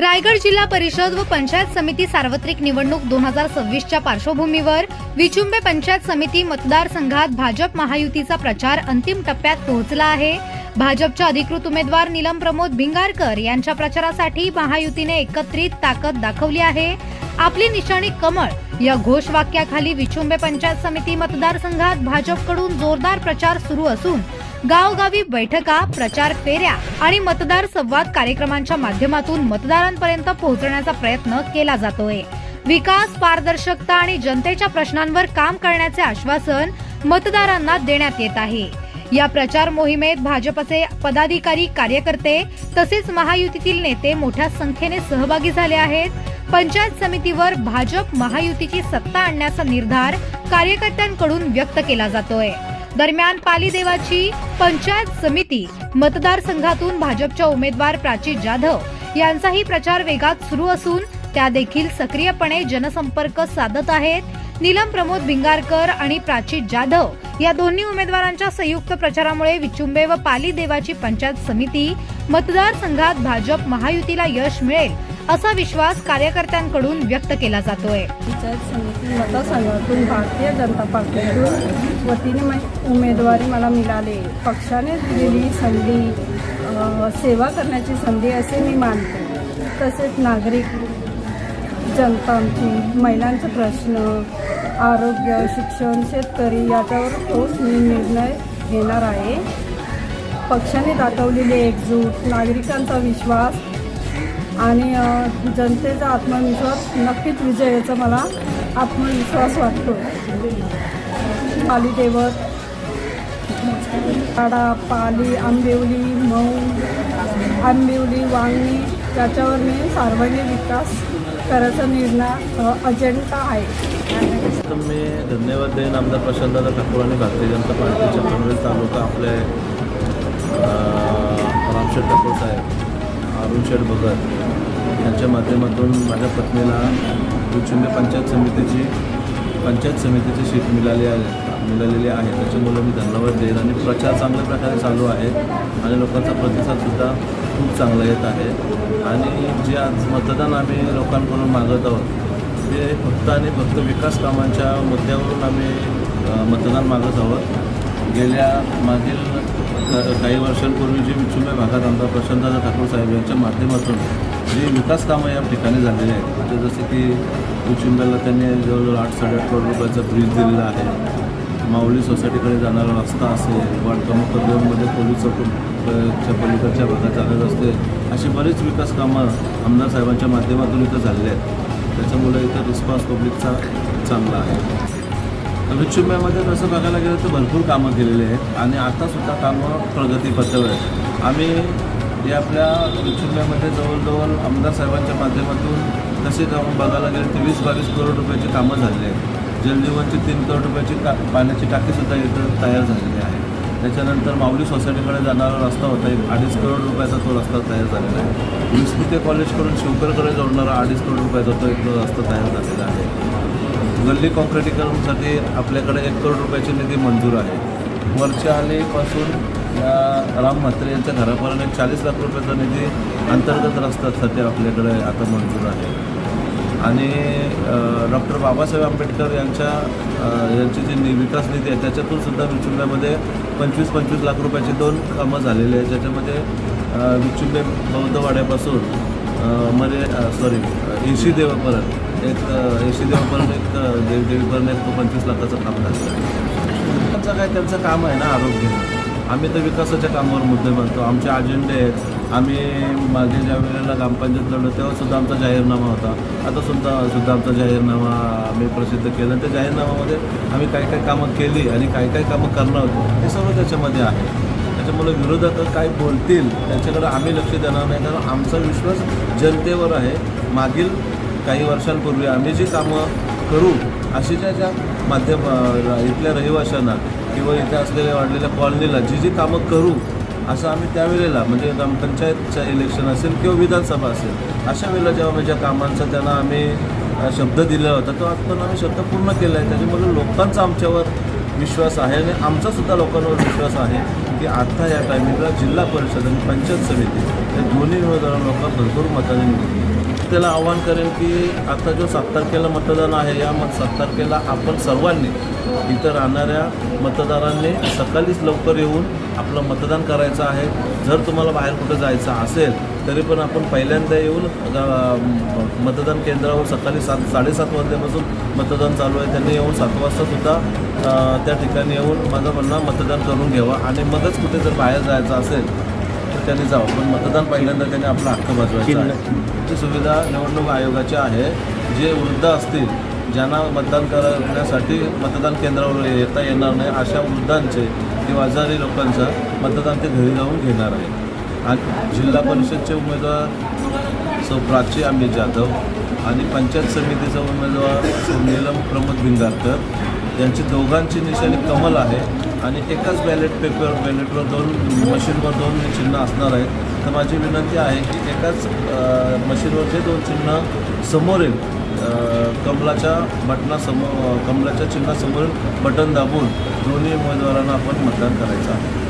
रायगड जिल्हा परिषद व पंचायत समिती सार्वत्रिक निवडणूक 2026च्या पार्श्वभूमीवर विचुंबे पंचायत समिती मतदारसंघात भाजप महायुतीचा प्रचार अंतिम टप्प्यात पोहोचला आहे। भाजपच्या अधिकृत उमेदवार नीलम प्रमोद भिंगारकर यांच्या प्रचारासाठी महायुतीने एकत्रित ताकद दाखवली आहे। आपली निशाणी कमळ या घोषवाक्याखाली विचुंबे पंचायत समिती मतदारसंघात भाजपकडून जोरदार प्रचार सुरू असून गावगावी बैठका, प्रचार फेऱ्या आणि मतदार संवाद कार्यक्रमांच्या माध्यमातून मतदारांपर्यंत पोहोचण्याचा प्रयत्न केला जातोय। विकास, पारदर्शकता आणि जनतेच्या प्रश्नांवर काम करण्याचे आश्वासन मतदारांना देण्यात येत आहे। या प्रचार मोहिमेत भाजपचे पदाधिकारी, कार्यकर्ते तसेच महायुतीतील नेते मोठ्या संख्येने सहभागी झाले आहेत। पंचायत समितीवर भाजप महायुतीची सत्ता आणण्याचा निर्धार कार्यकर्त्यांकडून व्यक्त केला जातोय। दरम्यान पाली देवाची पंचायत समिती मतदारसंघातून भाजपच्या उमेदवार प्राची जाधव यांचाही प्रचार वेगात सुरू असून त्या देखील सक्रियपणे जनसंपर्क साधत आहेत। नीलम प्रमोद भिंगारकर आणि प्राची जाधव या दोन्ही उमेदवारांच्या संयुक्त प्रचारामुळे विचुंबे व पाली देवाची पंचायत समिती मतदारसंघात भाजप महायुतीला यश मिळेल असा विश्वास कार्यकर्त्यांकडून व्यक्त केला जातोय। पंचायत समिती मतदारसंघातून भारतीय जनता पार्टीतून वतीने उमेदवारी मला मिळाली। पक्षाने दिलेली संधी सेवा करण्याची संधी असे मी मानते। तसेच नागरिक जनता, आमची महिलांचे प्रश्न, आरोग्य, शिक्षण, शेतकरी याच्यावर ठोस मी निर्णय घेणार आहे। पक्षाने दाखवलेली एकजूट, नागरिकांचा विश्वास आणि जनतेचा आत्मविश्वास नक्कीच विजयाचा मला आत्मविश्वास वाटतो। पाली देवत, पाडा, पाली, आंबिवली, मऊ, आंबिवली, वांगणी याच्यावर मी सार्वजनिक विकास करायचा निर्णय अजेंडा आहे। तर मी धन्यवाद देईन आमदार प्रशांतदादा ठाकूर आणि भारतीय जनता पार्टीच्या पनवेल तालुका आपले रामशेठ ठाकूर साहेब, अरुण शेठ भगत यांच्या माध्यमातून माझ्या पत्नीला विचुंबे पंचायत समितीची सीट मिळालेली आहे। त्याच्यामुळे मी धन्यवाद देईन आणि प्रचार चांगल्या प्रकारे चालू आहे आणि लोकांचा प्रतिसादसुद्धा खूप चांगला येत आहे। आणि जे आज मतदान आम्ही लोकांकडून मागत आहोत ते फक्त आणि फक्त विकास कामांच्या मुद्द्यावरून आम्ही मतदान मागत आहोत। मागील काही वर्षांपूर्वी जी विचुंबे भागात आमदार प्रशांतदादा ठाकूर साहेब यांच्या माध्यमातून जी विकास कामं या ठिकाणी झालेली आहेत, म्हणजे जसे की विचुंब्याला त्यांनी जवळजवळ 8-8.5 करोड रुपयाचा ब्रिज दिलेला आहे। माऊली सोसायटीकडे जाणारा रस्ता असेल, वार्ड क्रमांक 2मध्ये पोलीस चौकीच्या पलीकडच्या भागात जाणारे रस्ते, अशी बरीच विकास कामं आमदार साहेबांच्या माध्यमातून इथं झालेली आहेत। त्याच्यामुळे इथं रिस्पॉन्स पब्लिकचा चांगला आहे। विचुंब्यामध्ये तसं बघायला गेलं तर भरपूर कामं केलेली आहेत आणि आतासुद्धा कामं प्रगतीपथावर आहेत। आम्ही जे आपल्या विचुंब्यामध्ये जवळजवळ आमदार साहेबांच्या माध्यमातून तसेच आपण बघायला गेलं तर 20-22 करोड रुपयाची कामं झालेली आहेत। जलजीवनची 3 करोड रुपयाची पाण्याची टाकीसुद्धा इथं तयार झालेली आहे। त्याच्यानंतर माऊली सोसायटीकडे जाणारा रस्ता होता, 2.5 करोड रुपयाचा तो रस्ता तयार झालेला आहे। विस्मिते कॉलेजकडून शिवकरकडे जोडणारा 2.5 करोड रुपयाचा तो एक रस्ता तयार झालेला आहे। गल्ली कॉन्क्रिटीकरणसाठी आपल्याकडे 1 करोड रुपयाची निधी मंजूर आहे। वरच्या आलेपासून राम म्हात्रे यांच्या घरापर्यंत 40 लाख रुपयाचा निधी अंतर्गत रस्त्यासाठी आपल्याकडे आता मंजूर आहे। आणि डॉक्टर बाबासाहेब आंबेडकर यांची जी विकास निधी आहे त्याच्यातून सुद्धा विचुंब्यामध्ये 25 लाख रुपयाची 2 कामं झालेली आहेत, ज्याच्यामध्ये विचुंबे बौद्धवाड्यापासून एशी देवापर्यंत एक देवीपर्यंत एक 25 लाखाचं काम झालं आहे। काय त्यांचं काम आहे ना आरोग्य, आम्ही तर विकासाच्या कामावर मुद्दे मानतो, आमचे अजेंडे आहेत। आम्ही मागे ज्या वेळेला ग्रामपंचायत लढलो तेव्हासुद्धा आमचा जाहीरनामा होता, आता सुद्धा आमचा जाहीरनामा आम्ही प्रसिद्ध केला। त्या जाहीरनाम्यामध्ये आम्ही काय कामं केली आणि काय कामं करणार होतो हे सर्व त्याच्यामध्ये आहे। त्याच्यामुळे विरोधक काय बोलतील त्याच्याकडे आम्ही लक्ष देणार नाही, कारण आमचा विश्वास जनतेवर आहे। मागील काही वर्षांपूर्वी आम्ही जी कामं करू अशी ज्या इथल्या रहिवाशांना किंवा इथे असलेल्या वाढलेल्या कॉलनीला जी कामं करू असं आम्ही त्यावेळेला म्हणजे ग्रामपंचायतचं इलेक्शन असेल किंवा विधानसभा असेल अशा वेळेला जेव्हा ज्या कामांचा त्यांना आम्ही शब्द दिला होता तो आजपर्यंत आम्ही शब्द पूर्ण केला आहे। त्याच्यामुळे लोकांचा आमच्यावर विश्वास आहे आणि आमचासुद्धा लोकांवर विश्वास आहे की आता या टायमिंगला जिल्हा परिषद आणि पंचायत समिती या दोन्ही उमेदवारांना भरपूर मतांनी जनतेला आवाहन करेन की आता जो 7 तारखेला मतदान आहे, या 7 तारखेला आपण सर्वांनी इथं राहणाऱ्या मतदारांनी सकाळीच लवकर येऊन आपलं मतदान करायचं आहे. जर तुम्हाला बाहेर कुठं जायचं असेल तरी पण आपण पहिल्यांदा येऊन मतदान केंद्रावर सकाळी 7:30 वाजल्यापासून मतदान चालू आहे. त्यांनी येऊन 7 वाजतासुद्धा त्या ठिकाणी येऊन माझं म्हणणं मतदान करून घ्यावं आणि मगच कुठे जर बाहेर जायचं असेल तर त्यांनी जावं. पण मतदान पहिल्यांदा त्यांनी आपला हक्क बजवायचा आहे. ही सुविधा निवडणूक आयोगाची आहे. जे वृद्ध असतील, ज्यांना मतदान करण्यासाठी मतदान केंद्रावर येता येणार नाही, अशा वृद्धांचे किंवा आजारी लोकांचं मतदान ते घरी जाऊन घेणार आहे. आणि जिल्हा परिषदचे उमेदवार सौ प्राची अमित जाधव आणि पंचायत समितीचा उमेदवार सौ नीलम प्रमोद भिंगारकर यांची दोघांची निशाणी कमल आहे आणि एकाच बॅलेटवर 2 मशीनवर 2 चिन्ह असणार आहेत. तर माझी विनंती आहे की एकाच मशीनवर जे 2 चिन्ह समोरील कमलाच्या चिन्हासमोरील बटन दाबून दोन्ही उमेदवारांना आपण मतदान करायचं आहे.